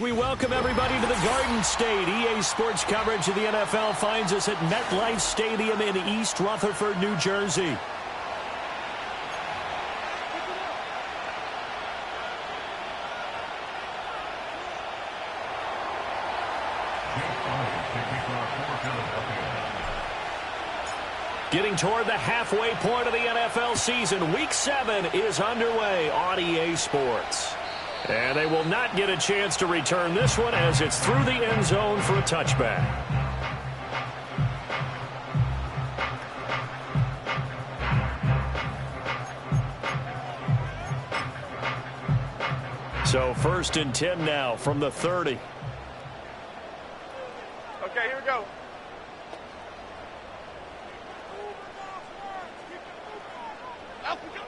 We welcome everybody to the Garden State. EA Sports coverage of the NFL finds us at MetLife Stadium in East Rutherford, New Jersey. Getting toward the halfway point of the NFL season, Week 7 is underway on EA Sports. And they will not get a chance to return this one as it's through the end zone for a touchback. So 1st and 10 now from the 30. Okay, here we go.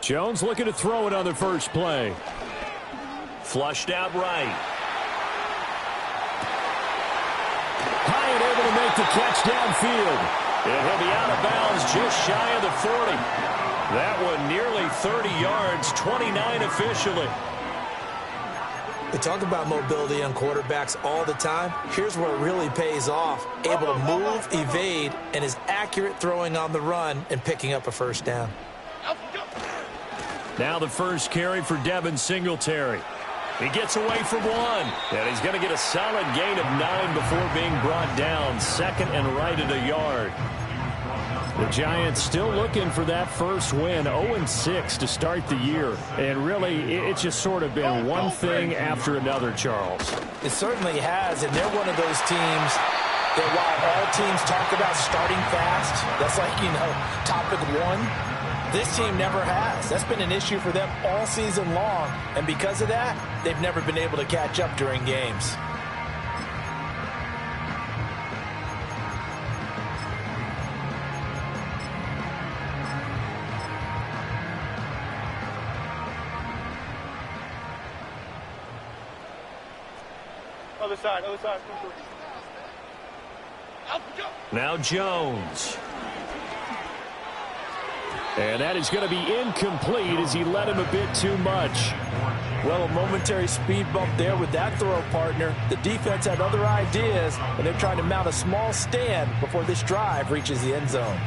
Jones looking to throw it on the first play. Flushed out right. High and able to make the catch downfield. And he'll be out of bounds just shy of the 40. That one nearly 30 yards, 29 officially. We talk about mobility on quarterbacks all the time. Here's where it really pays off. Able to move, evade, and is accurate throwing on the run and picking up a first down. Now the first carry for Devin Singletary. He gets away from one, and he's going to get a solid gain of 9 before being brought down. 2nd and right at a yard. The Giants still looking for that first win, 0-6 to start the year. And really, it's just sort of been one thing after another, Charles. It certainly has, and they're one of those teams that while all teams talk about starting fast, that's like, topic 1. This team never has. That's been an issue for them all season long. And because of that, they've never been able to catch up during games. Other side, other side. Now Jones. And that is going to be incomplete as he led him a bit too much. Well, a momentary speed bump there with that throw partner. The defense had other ideas, and they're trying to mount a small stand before this drive reaches the end zone.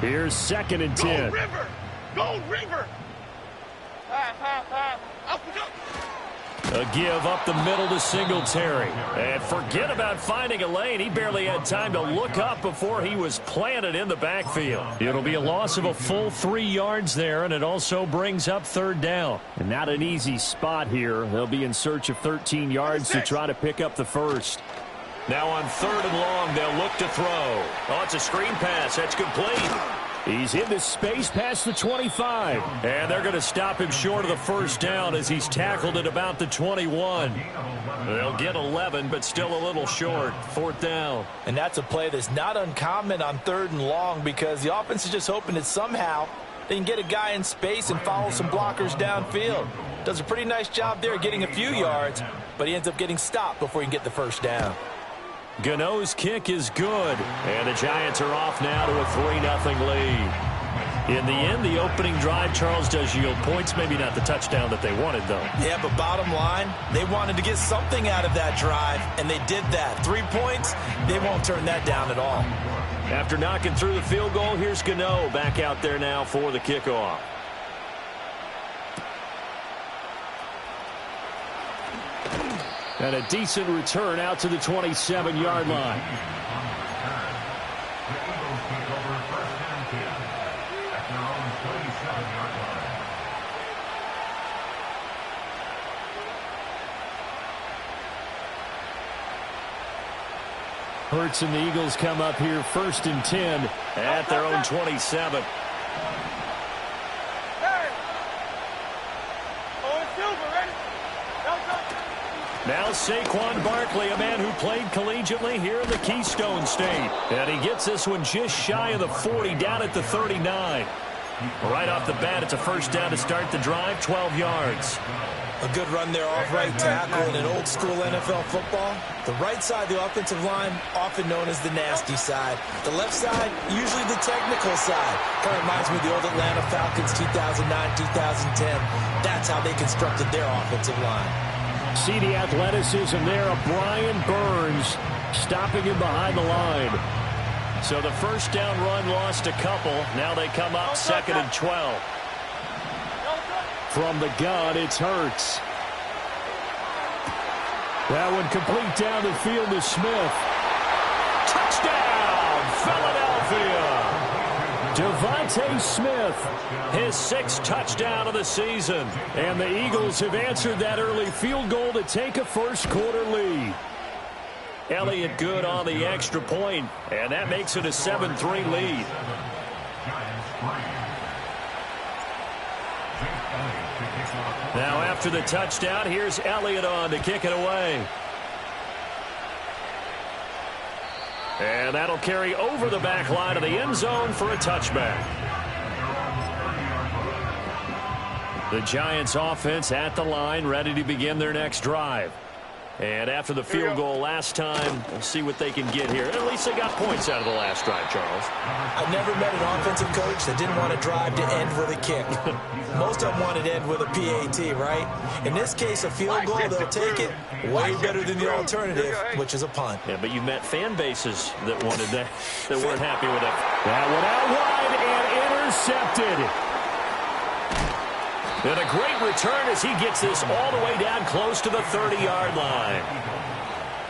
Here's 2nd and 10. Go River! Go River! A give up the middle to Singletary. And forget about finding a lane. He barely had time to look up before he was planted in the backfield. It'll be a loss of a full 3 yards there, and it also brings up 3rd down. And not an easy spot here. They'll be in search of 13 yards to try to pick up the first. Now on 3rd and long, they'll look to throw. Oh, it's a screen pass. That's complete. He's in the space past the 25. And they're going to stop him short of the first down as he's tackled at about the 21. They'll get 11, but still a little short. 4th down. And that's a play that's not uncommon on 3rd and long because the offense is just hoping that somehow they can get a guy in space and follow some blockers downfield. Does a pretty nice job there getting a few yards, but he ends up getting stopped before he can get the first down. Gano's kick is good, and the Giants are off now to a 3-0 lead. In the end, the opening drive, Charles, does yield points. Maybe not the touchdown that they wanted, though. Yeah, but bottom line, they wanted to get something out of that drive, and they did that. 3 points, they won't turn that down at all. After knocking through the field goal, here's Gano back out there now for the kickoff. And a decent return out to the 27-yard line. Hurts and the Eagles come up here 1st and 10 at their own 27. Now Saquon Barkley, a man who played collegiately here in the Keystone State. And he gets this one just shy of the 40, down at the 39. Right off the bat, it's a first down to start the drive, 12 yards. A good run there off right tackle in an old-school NFL football. The right side, the offensive line, often known as the nasty side. The left side, usually the technical side. Kind of reminds me of the old Atlanta Falcons 2009-2010. That's how they constructed their offensive line. See the athleticism there of Brian Burns stopping him behind the line. So the first down run lost a couple. Now they come up 2nd and 12. From the gun, it's Hurts. That one complete down the field to Smith. Touchdown, Philadelphia! Devontae Smith, his 6th touchdown of the season. And the Eagles have answered that early field goal to take a first-quarter lead. Elliott good on the extra point, and that makes it a 7-3 lead. Now after the touchdown, here's Elliott on to kick it away. And that'll carry over the back line of the end zone for a touchback. The Giants offense at the line, ready to begin their next drive. And after the field goal last time, we'll see what they can get here. At least they got points out of the last drive, Charles. I've never met an offensive coach that didn't want to drive to end with a kick. Most of them wanted to end with a PAT, right? In this case, a field goal, they'll take it way better than the alternative, which is a punt. Yeah, but you've met fan bases that wanted that, that weren't happy with it. That one out wide and intercepted. And a great return as he gets this all the way down close to the 30-yard line.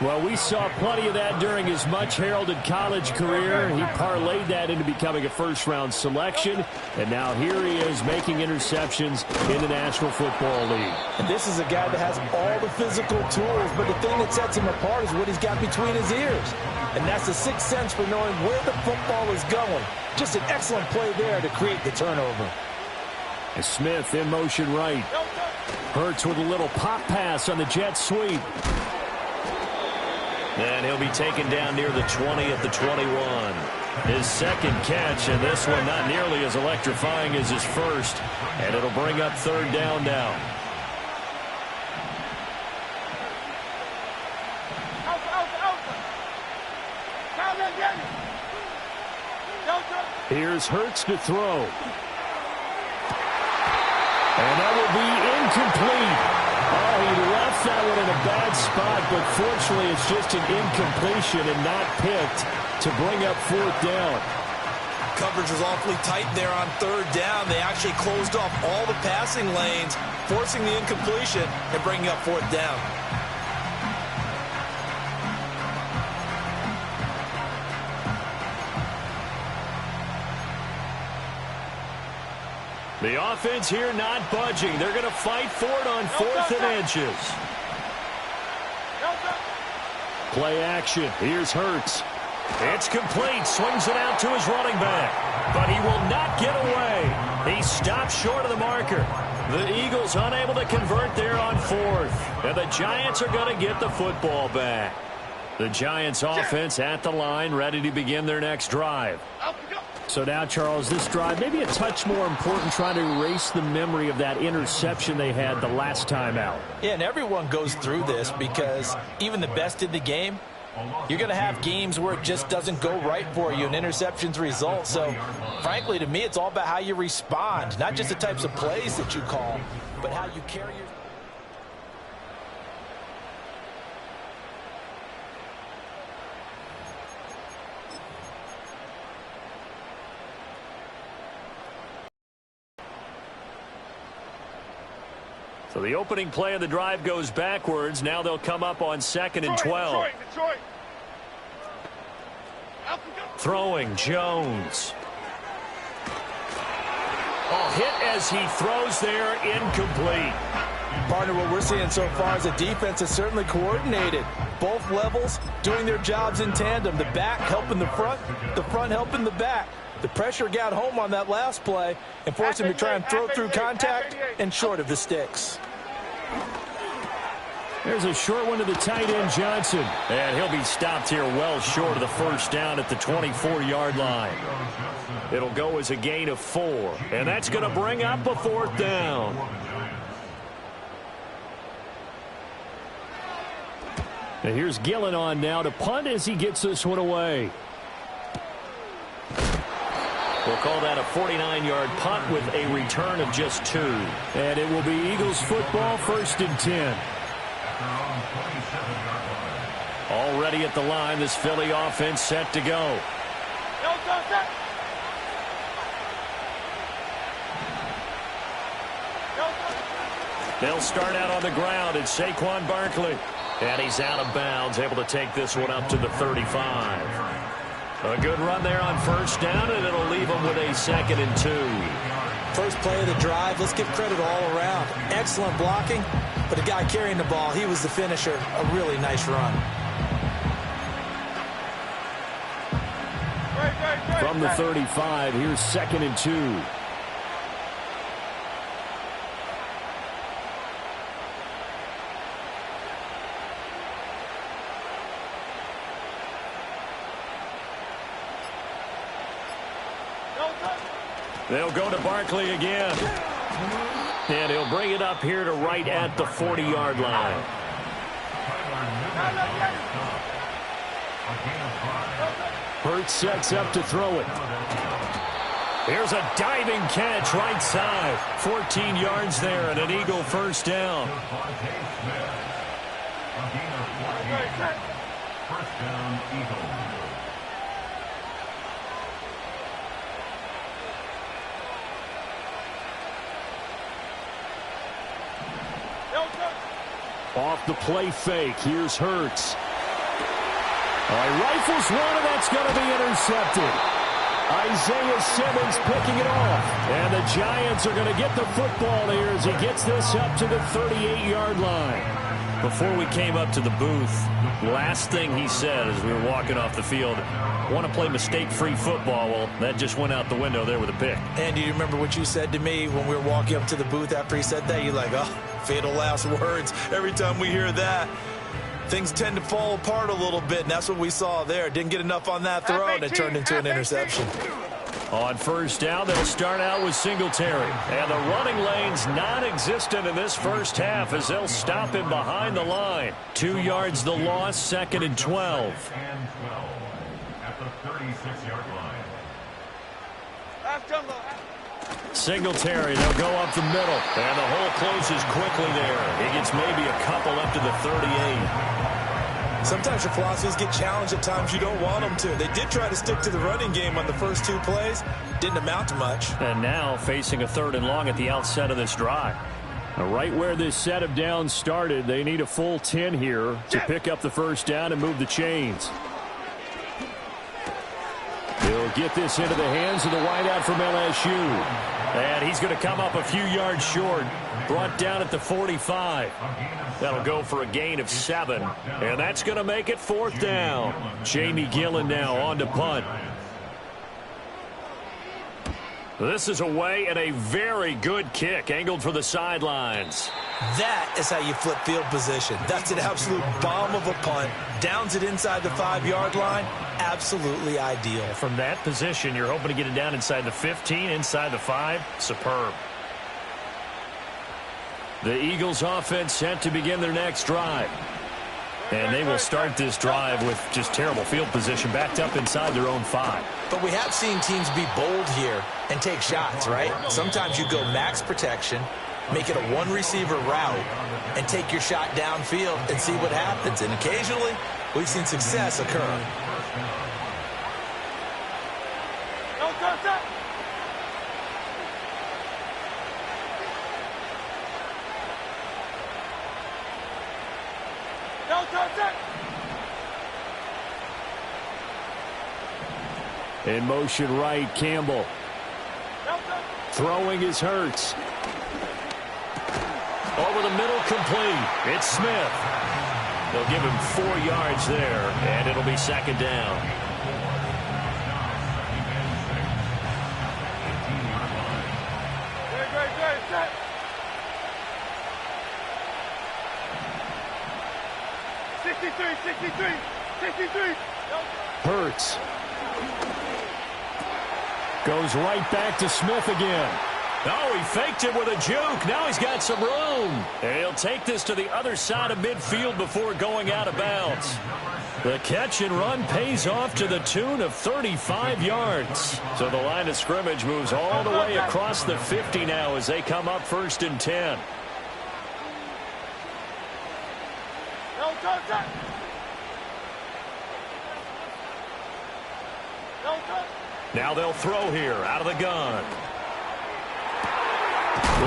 Well, we saw plenty of that during his much-heralded college career. He parlayed that into becoming a first-round selection. And now here he is making interceptions in the National Football League. And this is a guy that has all the physical tools, but the thing that sets him apart is what he's got between his ears. And that's the sixth sense for knowing where the football is going. Just an excellent play there to create the turnover. And Smith in motion right. Hurts with a little pop pass on the jet sweep. And he'll be taken down near the 20 at the 21. His second catch, and this one not nearly as electrifying as his first. And it'll bring up third down now. Here's Hurts to throw. And that will be incomplete. Oh, he left that one in a bad spot, but fortunately it's just an incompletion and not picked to bring up fourth down. Coverage was awfully tight there on third down. They actually closed off all the passing lanes, forcing the incompletion and bringing up fourth down. The offense here not budging. They're going to fight for it on 4th and inches. Play action. Here's Hurts. It's complete. Swings it out to his running back. But he will not get away. He stops short of the marker. The Eagles unable to convert there on 4th. And the Giants are going to get the football back. The Giants offense at the line, ready to begin their next drive. So now, Charles, this drive maybe a touch more important, trying to erase the memory of that interception they had the last time out. Yeah, and everyone goes through this because even the best in the game, you're going to have games where it just doesn't go right for you and interceptions result. So, frankly, to me, it's all about how you respond, not just the types of plays that you call, but how you carry your... So the opening play of the drive goes backwards. Now they'll come up on 2nd and 12. Detroit. Throwing Jones. Oh, hit as he throws there, incomplete. Partner, what we're seeing so far is the defense is certainly coordinated. Both levels doing their jobs in tandem. The back helping the front helping the back. The pressure got home on that last play and forced him to try and throw through contact and short of the sticks. There's a short one to the tight end, Johnson. And he'll be stopped here well short of the first down at the 24-yard line. It'll go as a gain of 4. And that's going to bring up a fourth down. And here's Gillen on now to punt as he gets this one away. We'll call that a 49-yard punt with a return of just 2. And it will be Eagles football, 1st and 10. Already at the line, this Philly offense set to go. They'll start out on the ground. It's Saquon Barkley. And he's out of bounds, able to take this one up to the 35. A good run there on 1st down, and it'll leave him with a 2nd and 2. First play of the drive, let's give credit all around. Excellent blocking, but the guy carrying the ball, he was the finisher. A really nice run. From the 35, here's 2nd and 2. They'll go to Barkley again. And he'll bring it up here to right at the 40-yard line. Hurts sets up to throw it. Here's a diving catch right side. 14 yards there and an Eagle 1st down. First down, Eagle. Off the play fake. Here's Hurts. Rifles one, and that's going to be intercepted. Isaiah Simmons picking it off. And the Giants are going to get the football here as he gets this up to the 38-yard line. Before we came up to the booth, last thing he said as we were walking off the field, want to play mistake-free football. Well, that just went out the window there with a pick. And do you remember what you said to me when we were walking up to the booth after he said that? You're like, oh, fatal last words. Every time we hear that, things tend to fall apart a little bit, and that's what we saw there. Didn't get enough on that throw, and it turned into an interception. On 1st down, they'll start out with Singletary. And the running lane's non-existent in this first half as they'll stop him behind the line. 2 yards the loss, 2nd and 12. At the 36-yard line. Singletary, they'll go up the middle. And the hole closes quickly there. He gets maybe a couple up to the 38. Sometimes your philosophies get challenged at times you don't want them to. They did try to stick to the running game on the first 2 plays. Didn't amount to much. And now facing a 3rd and long at the outset of this drive. Right where this set of downs started, they need a full 10 here to pick up the 1st down and move the chains. He'll get this into the hands of the wideout from LSU. And he's going to come up a few yards short. Brought down at the 45. That'll go for a gain of 7. And that's going to make it 4th down. Jamie Gillen now on to punt. This is away and a very good kick angled for the sidelines. That is how you flip field position. That's an absolute bomb of a punt. Downs it inside the 5-yard line. Absolutely ideal. From that position, you're hoping to get it down inside the 15, inside the 5. Superb. The Eagles offense set to begin their next drive. And they will start this drive with just terrible field position backed up inside their own 5. But we have seen teams be bold here and take shots, right? Sometimes you go max protection, make it a 1-receiver route, and take your shot downfield and see what happens. And occasionally, we've seen success occur. In motion right, Campbell. Throwing his Hurts. Over the middle, complete. It's Smith. They'll give him 4 yards there, and it'll be 2nd down. Hurts. Goes right back to Smith again. Oh, he faked it with a juke. Now he's got some room. And he'll take this to the other side of midfield before going out of bounds. The catch and run pays off to the tune of 35 yards. So the line of scrimmage moves all the way across the 50 now as they come up 1st and 10. Now they'll throw here out of the gun.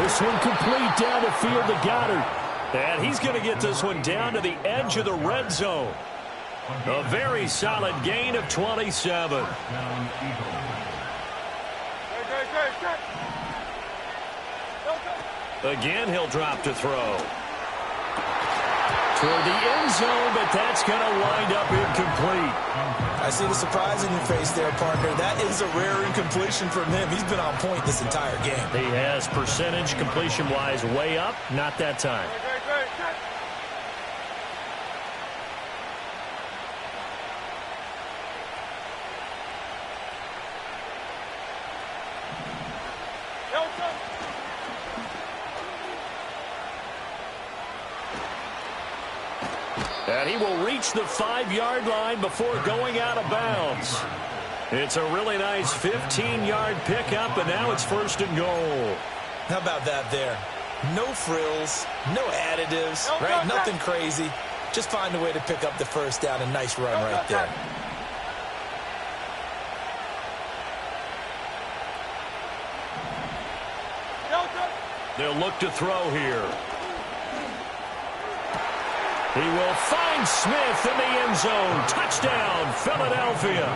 This one complete down the field to Goddard. And he's going to get this one down to the edge of the red zone. A very solid gain of 27. Again, he'll drop to throw. Toward the end zone, but that's going to wind up incomplete. I see the surprise in your face there, partner. That is a rare incompletion from him. He's been on point this entire game. He has percentage completion-wise way up. Not that time. And he will reach the 5-yard line before going out of bounds. It's a really nice 15-yard pickup, and now it's 1st and goal. How about that there? No frills, no additives, right? Nothing crazy. Just find a way to pick up the first down. A nice run right there. They'll look to throw here. He will find Smith in the end zone. Touchdown, Philadelphia.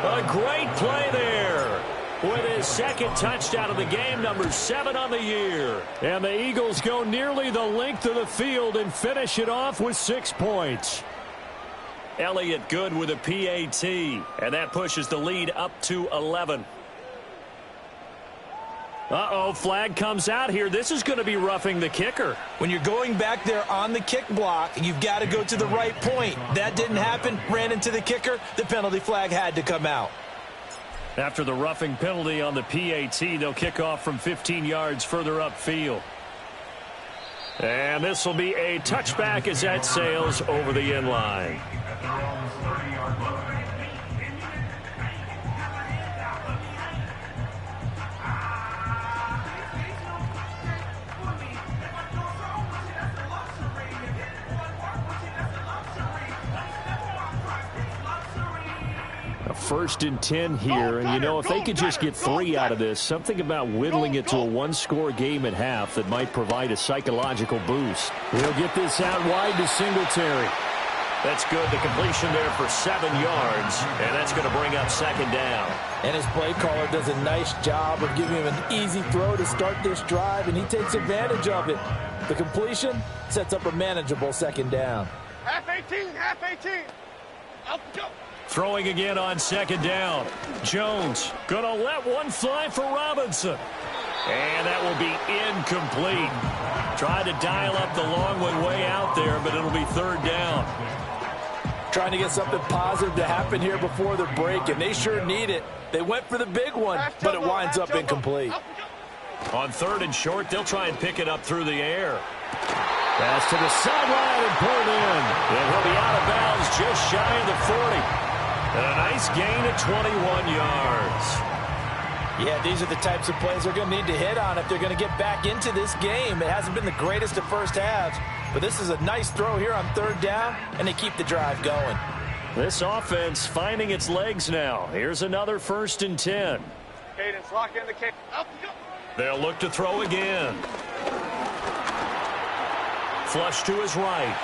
A great play there. With his second touchdown of the game, number 7 on the year. And the Eagles go nearly the length of the field and finish it off with 6 points. Elliott good with a PAT. And that pushes the lead up to 11. Uh-oh, flag comes out here. This is going to be roughing the kicker. When you're going back there on the kick block, you've got to go to the right point. That didn't happen. Ran into the kicker. The penalty flag had to come out. After the roughing penalty on the PAT, they'll kick off from 15 yards further upfield. And this will be a touchback as that sails over the end line. A 1st and 10 here, and you know, if they could just get 3 out of this, something about whittling it to a 1-score game at half that might provide a psychological boost. He'll get this out wide to Singletary. That's good. The completion there for 7 yards, and that's going to bring up 2nd down. And his play caller does a nice job of giving him an easy throw to start this drive, and he takes advantage of it. The completion sets up a manageable 2nd down. Half 18. Up, go. Throwing again on 2nd down. Jones going to let one fly for Robinson. And that will be incomplete. Tried to dial up the long one way out there, but it'll be 3rd down. Trying to get something positive to happen here before the break, and they sure need it. They went for the big one, but it winds up incomplete. On 3rd and short, they'll try and pick it up through the air. Pass to the sideline and pulled in. And he'll be out of bounds just shy of the 40. And a nice gain of 21 yards. Yeah, these are the types of plays they're going to need to hit on if they're going to get back into this game. It hasn't been the greatest of first halves, but this is a nice throw here on 3rd down, and they keep the drive going. This offense finding its legs now. Here's another 1st and 10. Cadence, lock in the cadence. Up, go. They'll look to throw again. Flush to his right.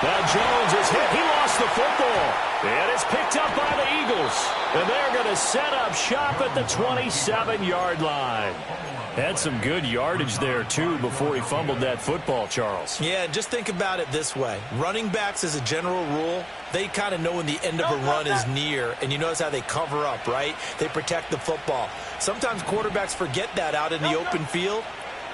Now Jones is hit. He lost the football. And it's picked up by the Eagles. And they're going to set up shop at the 27-yard line. Had some good yardage there, too, before he fumbled that football, Charles. Yeah, just think about it this way. Running backs, as a general rule, they kind of know when the end of a run is near. And you notice how they cover up, right? They protect the football. Sometimes quarterbacks forget that out in the open field.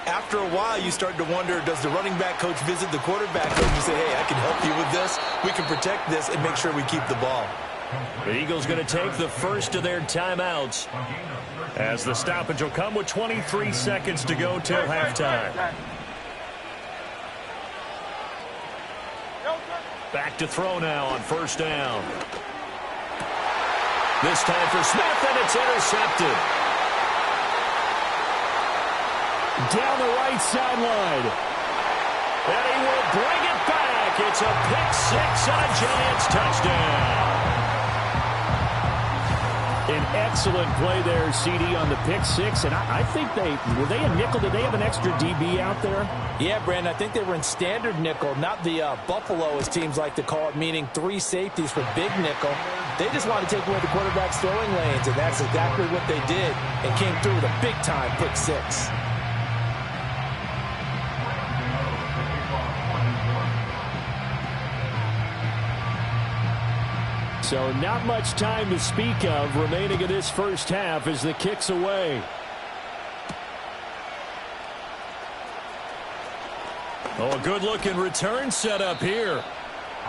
After a while, you start to wonder, does the running back coach visit the quarterback coach and say, hey, I can help you with this. We can protect this and make sure we keep the ball. The Eagles going to take the first of their timeouts, as the stoppage will come with 23 seconds to go till halftime. Back to throw now on first down. This time for Smith, and it's intercepted. Down the right sideline. And he will bring it back. It's a pick-6 and a Giants touchdown. An excellent play there, CD, on the pick-6. And I think were they a nickel? Did they have an extra DB out there? Yeah, Brandon, I think they were in standard nickel, not the Buffalo, as teams like to call it, meaning 3 safeties for big nickel. They just wanted to take away the quarterback's throwing lanes, and that's exactly what they did, and came through with a big-time pick-6. So not much time to speak of remaining in this first half as the kick's away. Oh, a good-looking return set up here.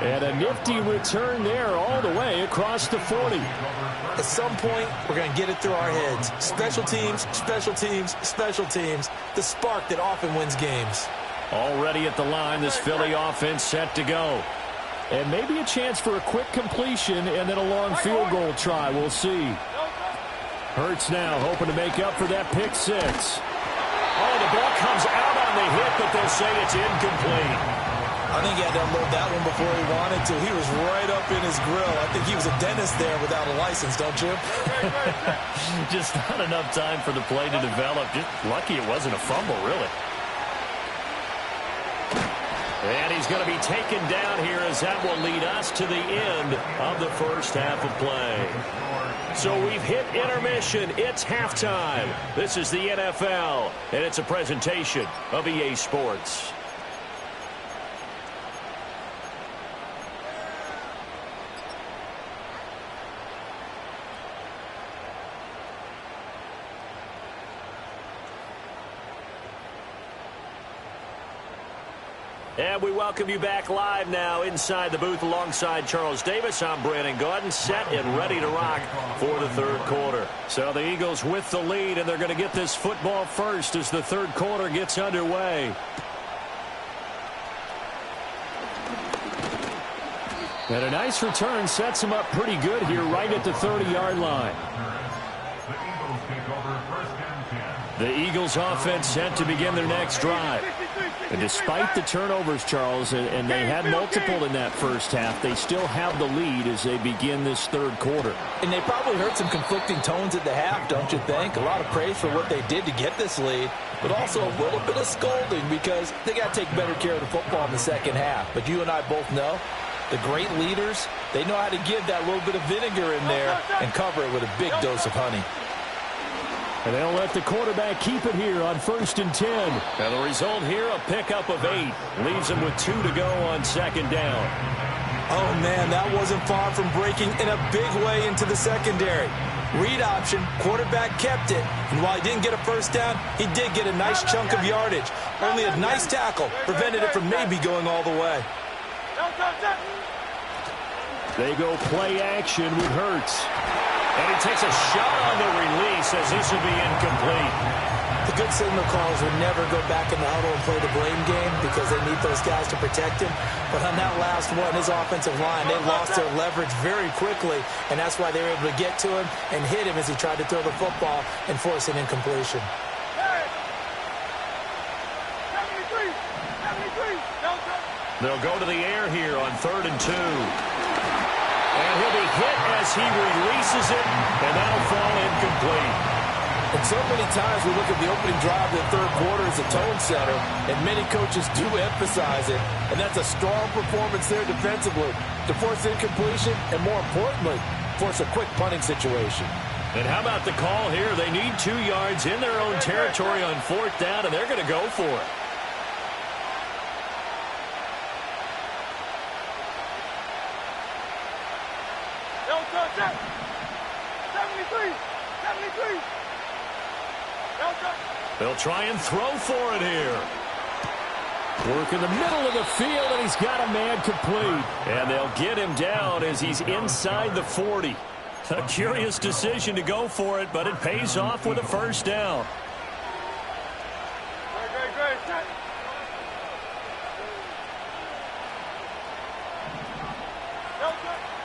And a nifty return there all the way across the 40. At some point, we're going to get it through our heads. Special teams, special teams, special teams. The spark that often wins games. Already at the line, this Philly offense set to go. And maybe a chance for a quick completion and then a long field goal try. We'll see. Hurts now hoping to make up for that pick-6. Oh, the ball comes out on the hit, but they'll say it's incomplete. I think he had to unload that one before he wanted to. He was right up in his grill. I think he was a dentist there without a license, don't you? Just not enough time for the play to develop. Just lucky it wasn't a fumble, really. And he's going to be taken down here, as that will lead us to the end of the first half of play. So we've hit intermission. It's halftime. This is the NFL, and it's a presentation of EA Sports. And we welcome you back live now inside the booth alongside Charles Davis. I'm Brandon Gordon, set and ready to rock for the third quarter. So the Eagles with the lead, and they're going to get this football first as the third quarter gets underway. And a nice return sets him up pretty good here right at the 30-yard line. The Eagles offense set to begin their next drive. And despite the turnovers, Charles, and they had multiple in that first half, they still have the lead as they begin this third quarter. And they probably heard some conflicting tones at the half, don't you think? A lot of praise for what they did to get this lead, but also a little bit of scolding because they got to take better care of the football in the second half. But you and I both know the great leaders, they know how to give that little bit of vinegar in there and cover it with a big dose of honey. And they'll let the quarterback keep it here on 1st and 10. And the result here, a pickup of 8. Leaves him with 2 to go on second down. Oh, man, that wasn't far from breaking in a big way into the secondary. Read option, quarterback kept it. And while he didn't get a first down, he did get a nice chunk of yardage. Only a nice tackle prevented it from maybe going all the way. They go play action with Hurts. And he takes a shot on the release as this will be incomplete. The good signal callers would never go back in the huddle and play the blame game because they need those guys to protect him. But on that last one, his offensive line, they lost their leverage very quickly, and that's why they were able to get to him and hit him as he tried to throw the football and force an incompletion. They'll go to the air here on 3rd and 2. And he'll be hit as he releases it, and that'll fall incomplete. And so many times we look at the opening drive of the third quarter as a tone setter, and many coaches do emphasize it, and that's a strong performance there defensively to force incompletion and, more importantly, force a quick punting situation. And how about the call here? They need 2 yards in their own territory on 4th down, and they're going to go for it. They'll try and throw for it here. Work in the middle of the field, and he's got a man complete. And they'll get him down as he's inside the 40. A curious decision to go for it, but it pays off with a first down. Great.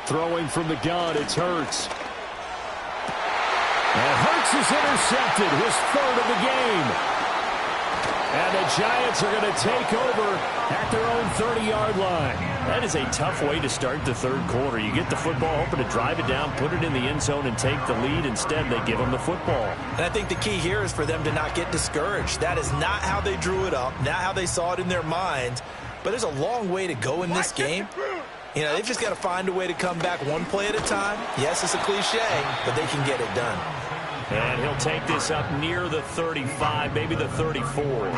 Throwing from the gun, it's Hurts. And Hurts is intercepted, his third of the game. And the Giants are going to take over at their own 30-yard line. That is a tough way to start the third quarter. You get the football, hoping to drive it down, put it in the end zone, and take the lead. Instead, they give them the football. And I think the key here is for them to not get discouraged. That is not how they drew it up, not how they saw it in their minds. But there's a long way to go in this game. You know, they've just got to find a way to come back one play at a time. Yes, it's a cliche, but they can get it done. And he'll take this up near the 35, maybe the 34.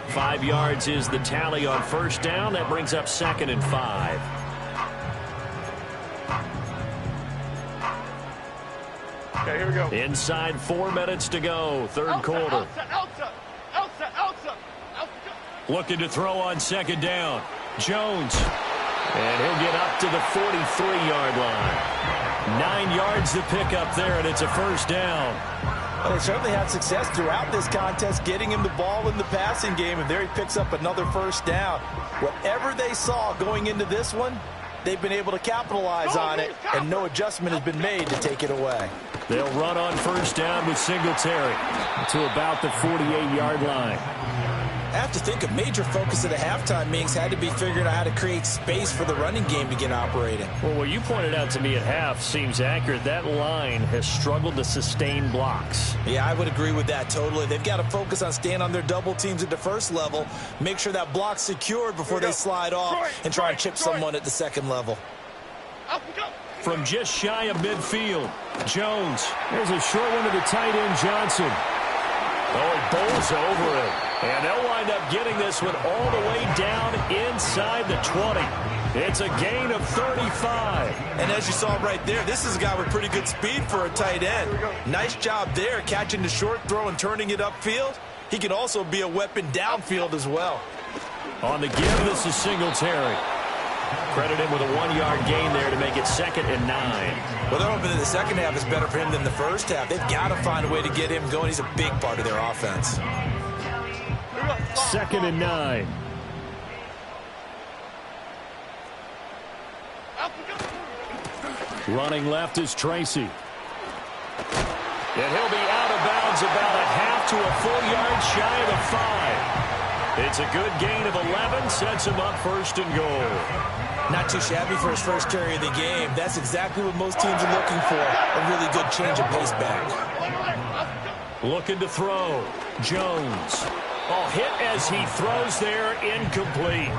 5 yards is the tally on first down. That brings up 2nd and 5. Okay, here we go. Inside 4 minutes to go, third quarter. Outside. Looking to throw on 2nd down. Jones. And he'll get up to the 43-yard line. 9 yards to pick up there, and it's a first down. Well, they certainly had success throughout this contest getting him the ball in the passing game, and there he picks up another first down. Whatever they saw going into this one, they've been able to capitalize on it, and no adjustment has been made to take it away. They'll run on first down with Singletary to about the 48-yard line. I have to think a major focus of the halftime meetings had to be figuring out how to create space for the running game to get operating. Well, what you pointed out to me at half seems accurate. That line has struggled to sustain blocks. Yeah, I would agree with that totally. They've got to focus on staying on their double teams at the first level, make sure that block's secured before they slide off and try and chip someone at the second level. From just shy of midfield, Jones. There's a short one to the tight end, Johnson. Oh, he bowls over it. And they'll wind up getting this one all the way down inside the 20. It's a gain of 35. And as you saw right there, this is a guy with pretty good speed for a tight end. Nice job there, catching the short throw and turning it upfield. He can also be a weapon downfield as well. On the give, this is Singletary. Credit him with a 1-yard gain there to make it 2nd and 9. Well, they're hoping that the second half is better for him than the first half. They've got to find a way to get him going. He's a big part of their offense. 2nd and 9. Running left is Tracy. And he'll be out of bounds about a half to a full yard shy of the 5. It's a good gain of 11, sets him up 1st and goal. Not too shabby for his first carry of the game. That's exactly what most teams are looking for, a really good change of pace back. Looking to throw. Jones. Oh, hit as he throws there, incomplete.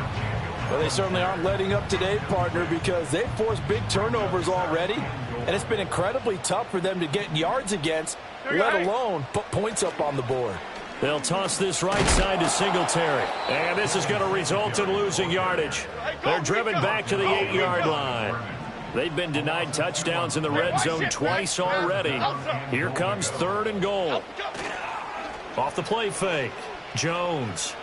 Well, they certainly aren't letting up today, partner, because they've forced big turnovers already, and it's been incredibly tough for them to get yards against, let alone put points up on the board. They'll toss this right side to Singletary, and this is going to result in losing yardage. They're driven back to the 8-yard line. They've been denied touchdowns in the red zone twice already. Here comes 3rd and goal. Off the play fake. Jones.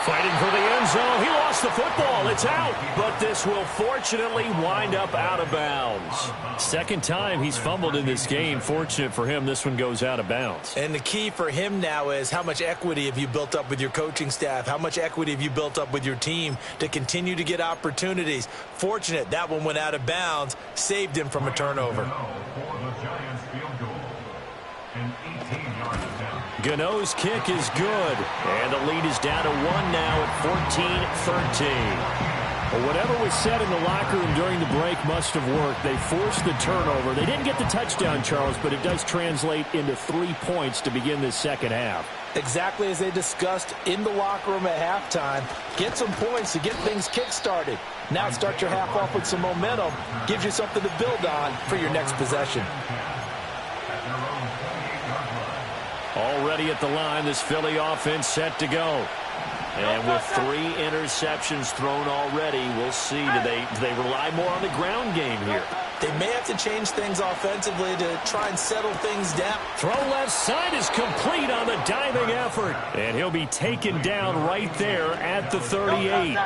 Fighting for the end zone. He lost the football. It's out. But this will fortunately wind up out of bounds. Second time he's fumbled in this game. Fortunate for him, this one goes out of bounds. And the key for him now is how much equity have you built up with your coaching staff? How much equity have you built up with your team to continue to get opportunities? Fortunate that one went out of bounds, saved him from a turnover. Gano's kick is good, and the lead is down to 1 now at 14-13. Well, whatever was said in the locker room during the break must have worked. They forced the turnover. They didn't get the touchdown, Charles, but it does translate into 3 points to begin this second half. Exactly as they discussed in the locker room at halftime. Get some points to get things kick-started. Now start your half off with some momentum. Gives you something to build on for your next possession. Already at the line, this Philly offense set to go. And with 3 interceptions thrown already, we'll see. Do they rely more on the ground game here? They may have to change things offensively to try and settle things down. Throw left side is complete on the diving effort. And he'll be taken down right there at the 38.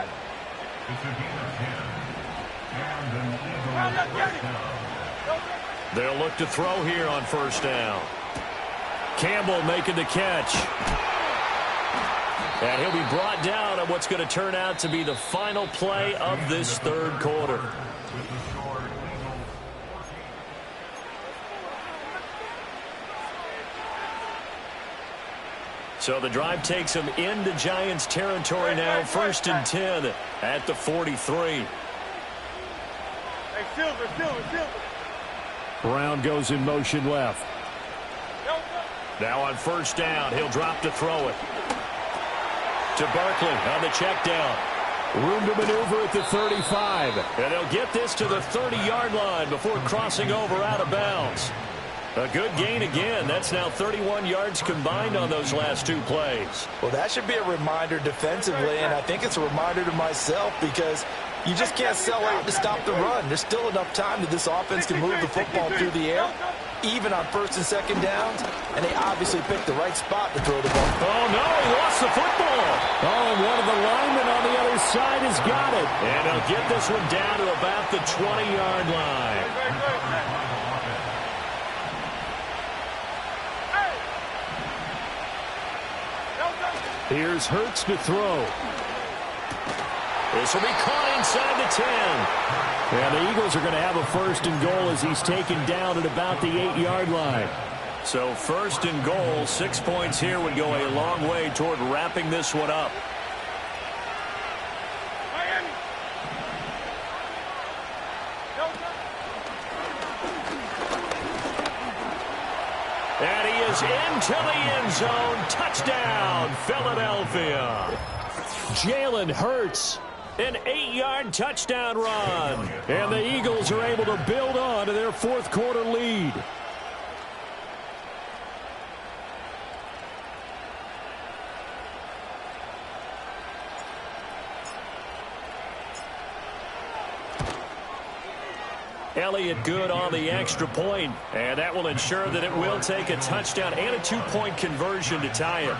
They'll look to throw here on first down. Campbell making the catch. And he'll be brought down on what's going to turn out to be the final play of this third quarter. So the drive takes them into Giants territory now. 1st and 10 at the 43. Hey, Silver. Brown goes in motion left. Now on first down, he'll drop to throw it. To Barkley on the check down. Room to maneuver at the 35. And they'll get this to the 30-yard line before crossing over out of bounds. A good gain again. That's now 31 yards combined on those last two plays. Well, that should be a reminder defensively, and I think it's a reminder to myself because you just can't sell out to stop the run. There's still enough time that this offense can move the football through the air, even on 1st and 2nd downs, and they obviously picked the right spot to throw the ball. Oh, no, he lost the football. Oh, and one of the linemen on the other side has got it. And he'll get this one down to about the 20-yard line. Here's Hurts to throw. This will be caught inside the 10. And the Eagles are going to have a 1st and goal as he's taken down at about the 8-yard line. So 1st and goal, 6 points here would go a long way toward wrapping this one up. And he is into the end zone. Touchdown, Philadelphia. Jalen Hurts, an 8-yard touchdown run. And the Eagles are able to build on to their 4th quarter lead. Elliott good on the extra point, and that will ensure that it will take a touchdown and a 2-point conversion to tie it.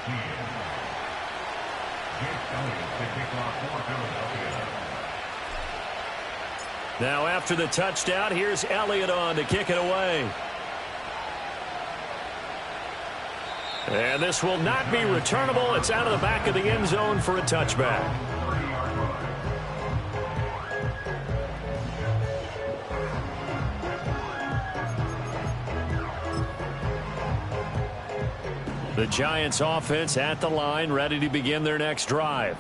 Now after the touchdown, here's Elliott on to kick it away. And this will not be returnable. It's out of the back of the end zone for a touchback. The Giants offense at the line, ready to begin their next drive.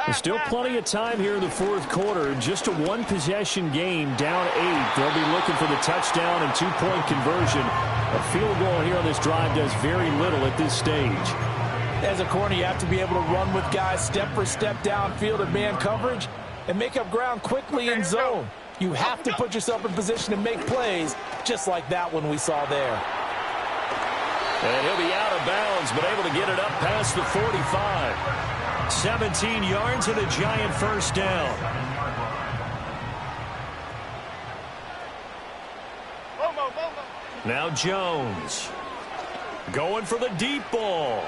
There's still plenty of time here in the 4th quarter. Just a 1-possession game, down 8. They'll be looking for the touchdown and 2-point conversion. A field goal here on this drive does very little at this stage. As a corner, you have to be able to run with guys step for step downfield in man coverage and make up ground quickly in zone. You have to put yourself in position to make plays, just like that one we saw there. And he'll be out of bounds, but able to get it up past the 45. 17 yards and a Giant 1st down. Now Jones. Going for the deep ball.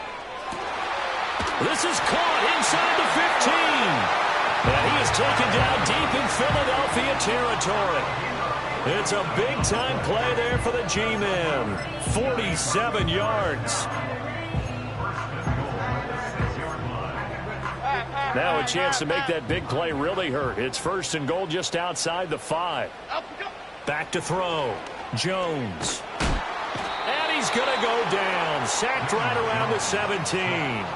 This is caught inside the 15. And he is taken down deep in Philadelphia territory. It's a big-time play there for the G-men. 47 yards. Now a chance to make that big play really hurt. It's 1st and goal just outside the 5. Back to throw. Jones. And he's going to go down. Sacked right around the 17.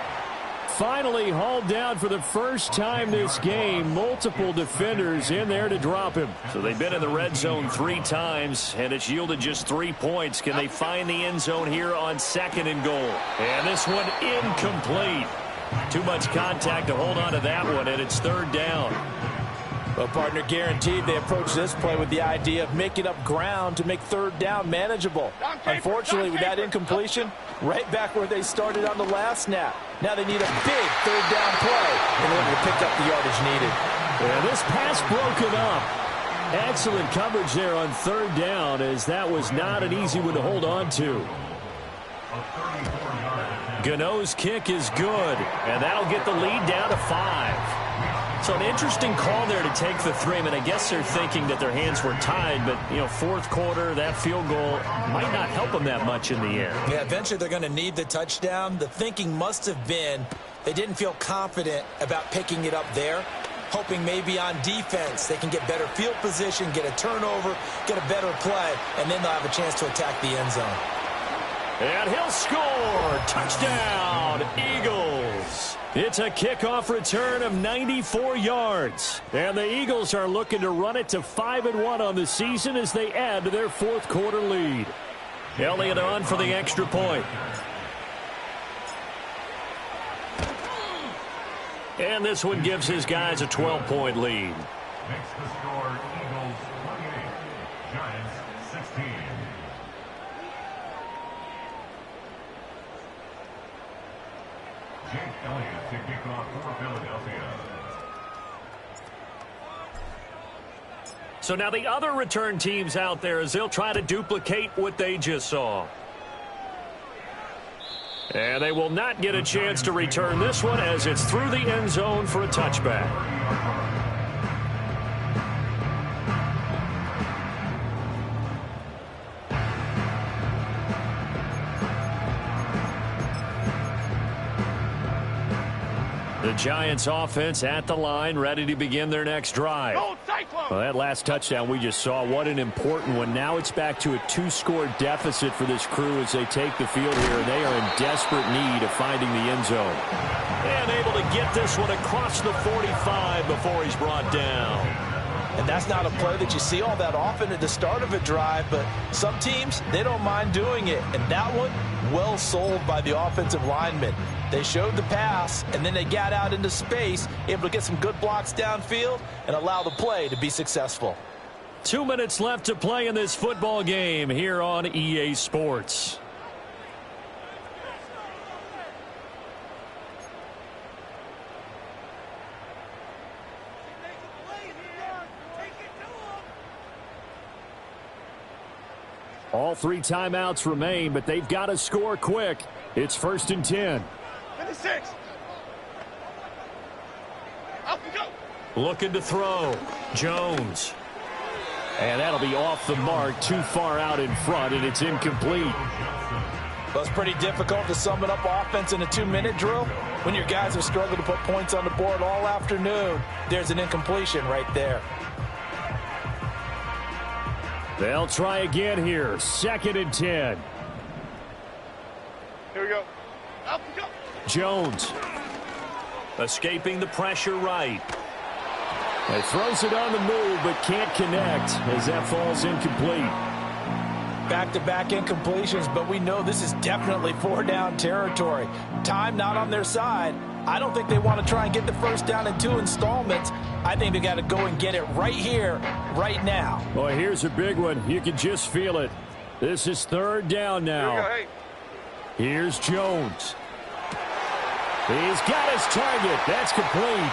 Finally hauled down for the first time this game. Multiple defenders in there to drop him. So they've been in the red zone 3 times, and it's yielded just 3 points. Can they find the end zone here on 2nd and goal? And this one incomplete. Too much contact to hold on to that one, and it's 3rd down. Well, partner, guaranteed they approach this play with the idea of making up ground to make 3rd down manageable. Unfortunately, with that incompletion, right back where they started on the last snap. Now they need a big 3rd down play in order to pick up the yardage needed. And this pass broken up. Excellent coverage there on third down, as that was not an easy one to hold on to. Gano's kick is good, and that'll get the lead down to 5. So an interesting call there to take the 3. I mean, I guess they're thinking that their hands were tied, but, you know, fourth quarter, that field goal might not help them that much in the end. Yeah, eventually they're going to need the touchdown. The thinking must have been they didn't feel confident about picking it up there, hoping maybe on defense they can get better field position, get a turnover, get a better play, and then they'll have a chance to attack the end zone. And he'll score. Touchdown, Eagles. It's a kickoff return of 94 yards. And the Eagles are looking to run it to 5-1 on the season as they add to their fourth quarter lead. Elliott on for the extra point. And this one gives his guys a 12-point lead. Makes the score Eagles 28, Giants 16. Jake Elliott to kick off for Philadelphia. So now the other return teams out there as they'll try to duplicate what they just saw. And they will not get a chance to return this one as it's through the end zone for a touchback. The Giants offense at the line, ready to begin their next drive. Well, that last touchdown we just saw, what an important one. Now it's back to a 2-score deficit for this crew as they take the field here, and they are in desperate need of finding the end zone. And able to get this one across the 45 before he's brought down. And that's not a play that you see all that often at the start of a drive, but some teams, they don't mind doing it. And that one, well sold by the offensive lineman. They showed the pass, and then they got out into space, able to get some good blocks downfield and allow the play to be successful. 2 minutes left to play in this football game here on EA Sports. All 3 timeouts remain, but they've got to score quick. It's 1st and 10. 56. Up we go. Looking to throw. Jones. And that'll be off the mark, too far out in front, and it's incomplete. Well, it's pretty difficult to sum it up offense in a 2-minute drill. When your guys have struggled to put points on the board all afternoon, there's an incompletion right there. They'll try again here. 2nd and 10. Here we go. Up we go. Jones. Escaping the pressure right. He throws it on the move but can't connect as that falls incomplete. Back-to-back incompletions, but we know this is definitely 4-down territory. Time not on their side. I don't think they want to try and get the first down in 2 installments. I think they got to go and get it right here, right now. Boy, here's a big one. You can just feel it. This is 3rd down now. Here we go, hey. Here's Jones. He's got his target. That's complete.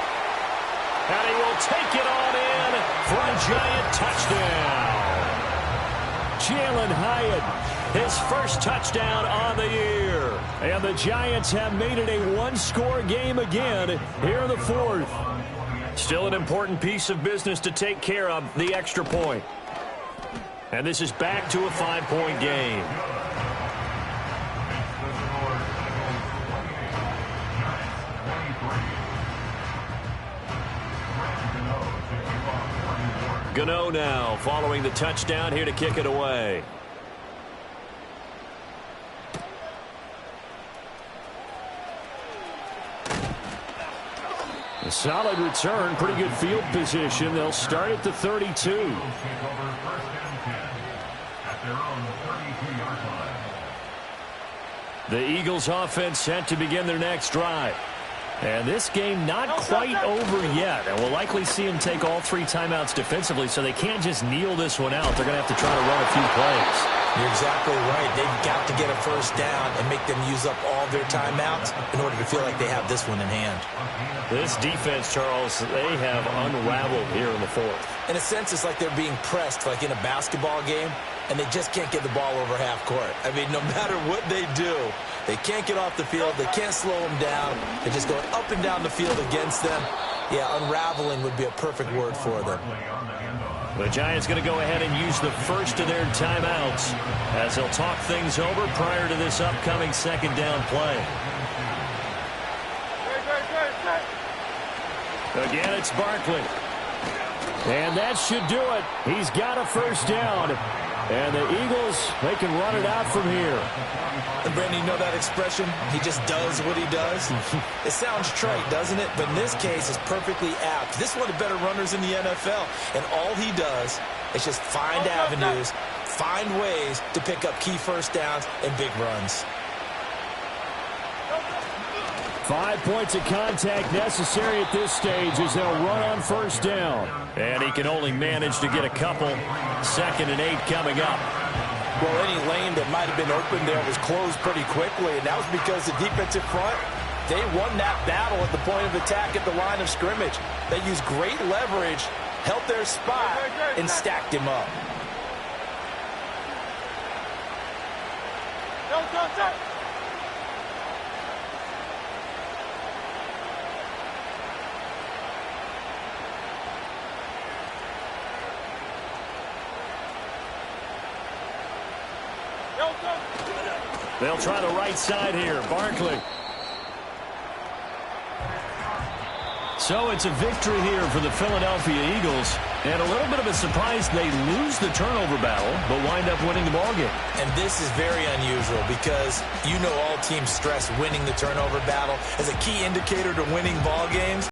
And he will take it on in for a Giant touchdown. Jalen Hyatt, his first touchdown on the year. And the Giants have made it a 1-score game again here in the 4th. Still an important piece of business to take care of, the extra point. And this is back to a 5-point game. Gano now following the touchdown here to kick it away. A solid return, pretty good field position. They'll start at the 32. The Eagles offense set to begin their next drive. And this game not quite over yet. And we'll likely see them take all 3 timeouts defensively, so they can't just kneel this one out. They're going to have to try to run a few plays. You're exactly right. They've got to get a first down and make them use up all their timeouts in order to feel like they have this one in hand. This defense, Charles, they have unraveled here in the fourth. In a sense, it's like they're being pressed like in a basketball game, and they just can't get the ball over half court. I mean, no matter what they do, they can't get off the field. They can't slow them down. They're just going up and down the field against them. Yeah, unraveling would be a perfect word for them. The Giants going to go ahead and use the first of their timeouts as they'll talk things over prior to this upcoming second down play. Again, it's Barkley. And that should do it. He's got a first down. And the Eagles, they can run it out from here. And Brandon, you know that expression? He just does what he does? It sounds trite, doesn't it? But in this case, it's perfectly apt. This is one of the better runners in the NFL. And all he does is just find avenues, find ways to pick up key first downs and big runs. 5 points of contact necessary at this stage as they'll run on first down. And he can only manage to get a couple. 2nd and 8 coming up. Well, any lane that might have been open there was closed pretty quickly, and that was because the defensive front, they won that battle at the point of attack at the line of scrimmage. They used great leverage, held their spot, and stacked him up. They'll try the right side here. Barkley. So it's a victory here for the Philadelphia Eagles. And a little bit of a surprise, they lose the turnover battle, but wind up winning the ballgame. And this is very unusual because you know all teams stress winning the turnover battle as a key indicator to winning ball games.